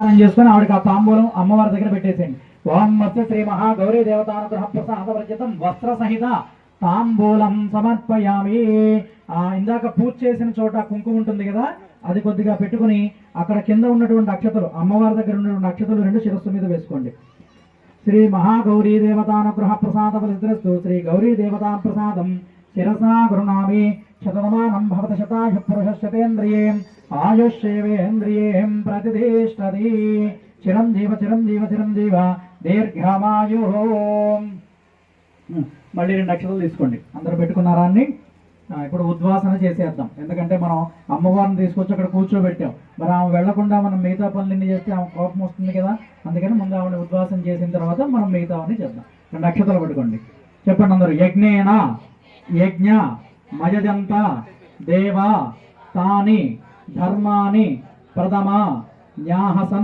చేసుకుని ఆవిడకి ఆ తాంబూలం అమ్మవారి దగ్గర పెట్టేసేయండి. ఓం మత్స్య శ్రీ మహాగౌరీ దేవతానుగ్రహ ప్రసాదవర్జితం వస్త్ర సహిత తాంబూలం సమర్పయామి. ఇందాక పూజ చేసిన చోట కుంకుమ ఉంటుంది కదా, అది కొద్దిగా పెట్టుకుని అక్కడ కింద ఉన్నటువంటి అక్షతలు, అమ్మవారి దగ్గర ఉన్నటువంటి అక్షతలు 2 శిరస్సు మీద వేసుకోండి. శ్రీ మహాగౌరీ దేవతానుగ్రహ ప్రసాదవర్జితస్తు శ్రీ గౌరీ దేవతా ప్రసాదం శిరసా గృణామి. శతమానం భవత శతాయు పురుష శతేంద్రియం ఆయుష్యేవేంద్రియం ప్రతిష్టతి. చిరంజీవ చిరంజీవ చిరంజీవ దీర్ఘమాయు. మళ్ళీ 2 అక్షరాలు తీసుకోండి. అందరూ పెట్టుకున్నారా అన్ని? ఇప్పుడు ఉద్వాసన చేసేద్దాం. ఎందుకంటే మనం అమ్మవారిని తీసుకొచ్చి అక్కడ కూర్చోబెట్టాం, మరి ఆమె వెళ్లకుండా మనం మిగతా పనులన్నీ చేస్తే ఆమె కోపం వస్తుంది కదా. అందుకని ముందు ఆవిడ ఉద్వాసన చేసిన తర్వాత మనం మిగతావన్నీ చేద్దాం. 2 అక్షరాలు పట్టుకోండి. చెప్పండి అందరూ. యజ్ఞేన యజ్ఞ మయజంత దేవ తాని ధర్మాని ప్రథమ న్యాహసన్